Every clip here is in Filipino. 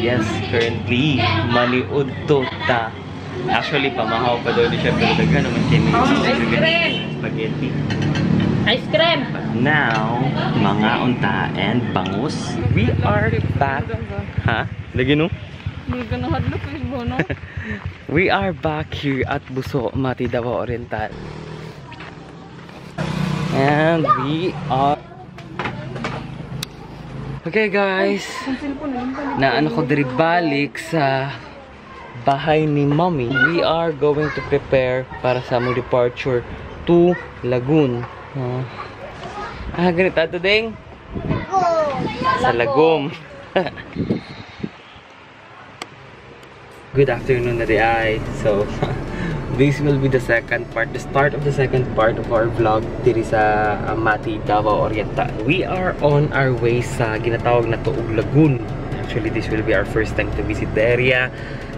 yes, currently maniud to ta. Actually, pamahaw pa daw siya, pero daghan naman siya spaghetti. Ice cream! Now, mga unta and bangus, we are back. Ha? Lagi no? We are back here at Buso, Mati, Davao Oriental. And we are... Okay guys, naano ko diri balik sa bahay ni Mommy. We are going to prepare para sa among departure to Lagoon. Ganito ato ding sa Lagom. Good afternoon na ay. So this will be the second part, the start of the second part of our vlog diri sa Mati, Davao Oriental. We are on our way sa ginatawag na tuog Lagoon. Actually, this will be our first time to visit the area.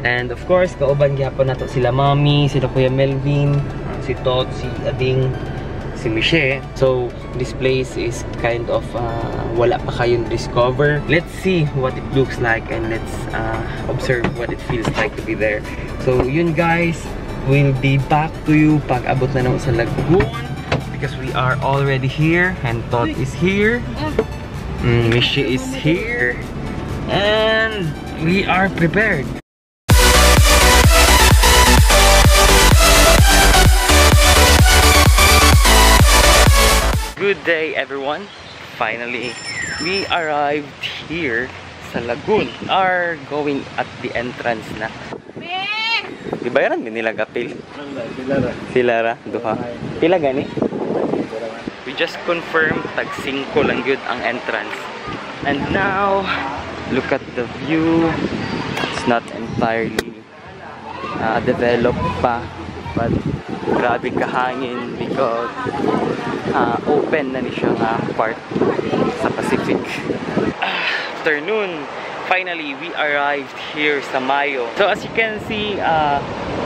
And of course, kauban gyapon nato sila Mommy, sila Kuya Melvin, si Totz, si Ading, si Miche. So this place is kind of wala pa kayong discover. Let's see what it looks like and let's observe what it feels like to be there. So yun guys, we'll be back to you pag abot na naman sa Lagoon because we are already here and Todd is here, Miche is here, and we are prepared. Good day everyone! Finally, we arrived here sa Lagoon. Are going at the entrance na. Di bayaran din nila gapil? Sila ra? Duha? Pila gani? We just confirmed tag 5 lang yun ang entrance. And now, look at the view. It's not entirely developed pa. But grabe kahangin because open na ni siya nga part sa Pacific. Afternoon, finally we arrived here sa Mayo. So as you can see,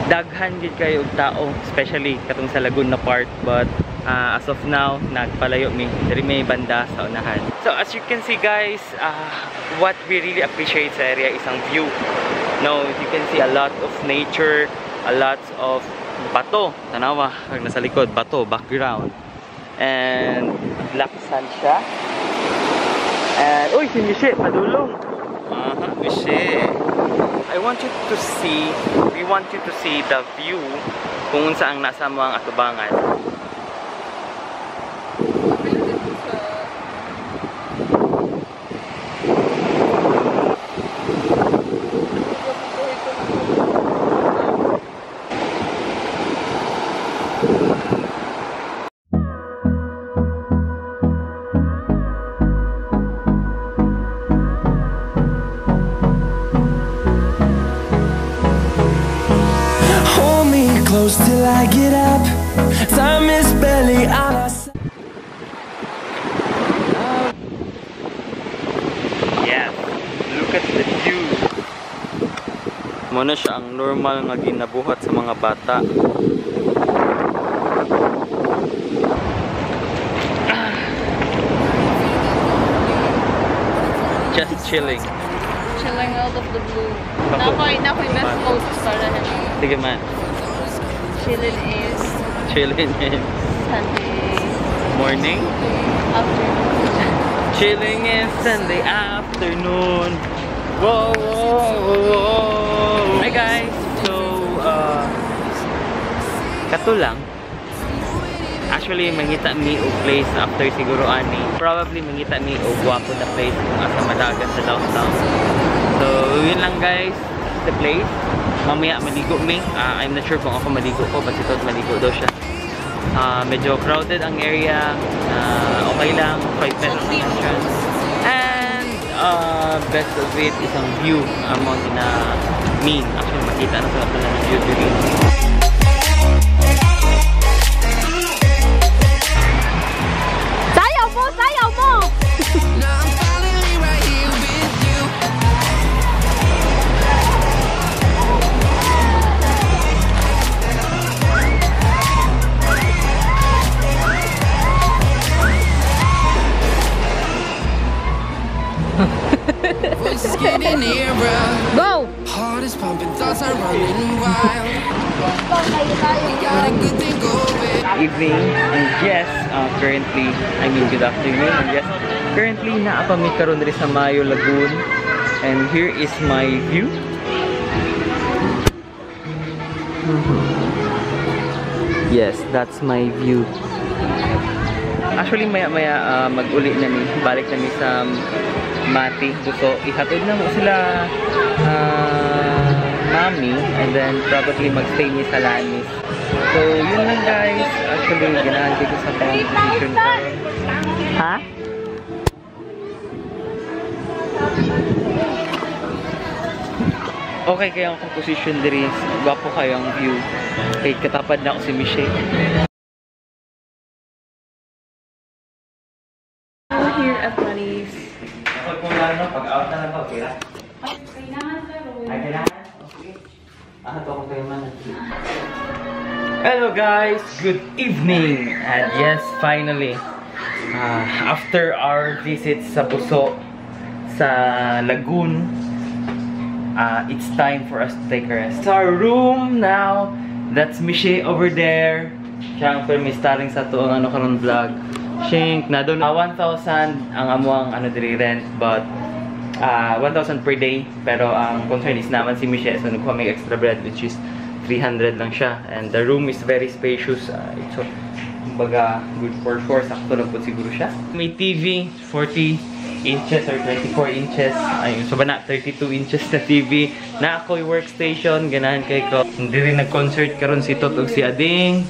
daghan gid kayo og tao, especially katong sa Lagoon na part, but as of now nagpalayo mi diri may banda sa unahan. So as you can see guys, what we really appreciate sa area is ang view. Now you can see a lot of nature, a lot of bato, tanawa, nasa likod, bato, background. And black sand siya. And, uy, si Miche, padulong. Miche. We want you to see the view kung saan nasa mga atubangan. Till I get up, time is barely on our side. Yeah, look at the view. Muna siya ang normal nga ginabuhat sa mga bata. Just chilling. Chilling out of the blue. Nakoy best clothes para na. Sige man. Chilling is Sunday morning. Afternoon. Chilling is Sunday afternoon. Whoa, whoa, whoa. Hi guys. So kato lang. Actually, mangita mi og place after siguro ani. Probably mangita mi og guwapo na place kung asa madagan sa downtown. So yun lang guys, the place. Mamaya maligo mi. I'm not sure kung ako maligo ko, but ito maligo daw siya. Medyo crowded ang area. Okay lang, 5 pesos entrance. And best of it is ang view. Among na mean. Actually makita na sa pala ng view dito. Sayaw mo! Sayaw mo! Voices getting nearer. Go! Heart is pumping, thoughts are running wild. Got a good thing going. Evening, and yes, currently, I mean good afternoon, and yes, currently naapami karon diri sa Mayo Lagoon, and here is my view. Yes, that's my view. Actually, maya-maya mag-uli na ni, balik na ni sa Mati. So, ihatid na mo sila mami, and then probably mag-stay ni sa Lanis. So, yun lang guys. Actually, ganahan ko sa position ko. Ha? Okay kayo ang composition diri. Gwapo kayo ang view. Kay katapad na ako si Michelle. Here at Manis. Ako kung ano, pag-out na lang ba, okay lang? Ay, kailangan? Okay. Ito ako kayo man. Hello guys! Good evening! And yes, finally, after our visit sa Buso, sa Lagoon, it's time for us to take a rest. It's our room now. That's Michelle over there. Siya ang permistaring sa to ang ano karon vlog. Shink na doon 1,000 ang amuang ano diri rent, but 1,000 per day. Pero ang concern is naman si Michelle, so nagkuha may extra bread which is 300 lang siya. And the room is very spacious. It's kumbaga good for 4. Sakto lang po siguro siya. May TV 40 inches or 24 inches. Ayun, so ba na 32 inches na TV. Na ako'y workstation, ganahan kay ko. Hindi rin nag-concert karon si Totz ug si Ading.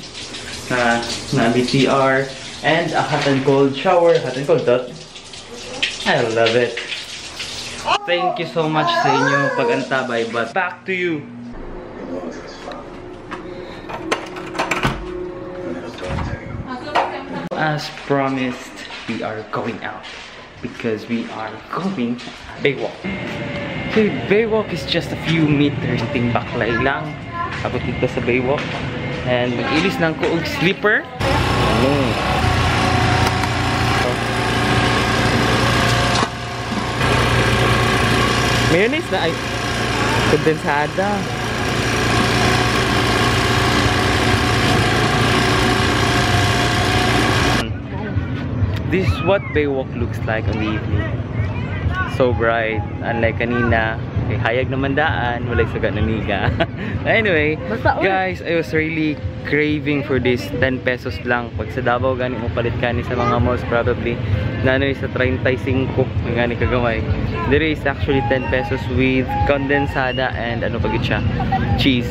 Na BCR. And a hot and cold shower. Hot and cold, Totz. I love it. Thank you so much sa inyong pag-antabay. But back to you. As promised, we are going out. Because we are going Baywalk. Okay, Baywalk is just a few meters. Ting baklay lang. Abot dito sa Baywalk. And mag-ilis lang ko og slipper. Mayonnaise na ay kondensada. This is what Baywalk looks like on the evening. So bright. Unlike kanina, okay, hayag naman daan, walay sagat na niga. Anyway, guys, I was really craving for this 10 pesos lang. Pag sa Davao, gani mo palit ka ni sa mga malls probably. Nano sa 35, gani kagamay. There is actually 10 pesos with condensada and ano pagit siya? Cheese.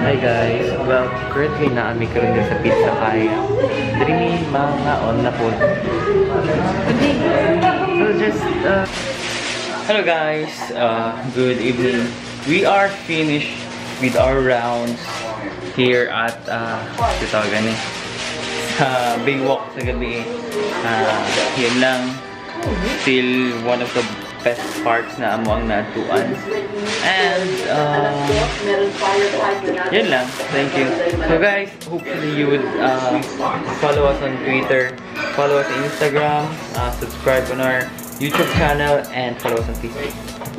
Hi guys, well, currently naami karon din sa pizza kaya. Diri mi mga on na po. So just hello guys, good evening. We are finished with our rounds here at Totz sa Baywalk sa gabi. Yun lang, still one of the best parts na amo ang natuan. And yun lang. Thank you. So guys, hopefully you would follow us on Twitter, follow us on Instagram, subscribe on our YouTube channel, and follow us on Facebook.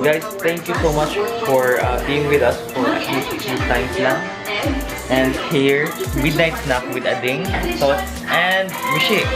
Guys, thank you so much for being with us for at least a few times lang. And here, midnight snack with Ading, Totz, and Michelle.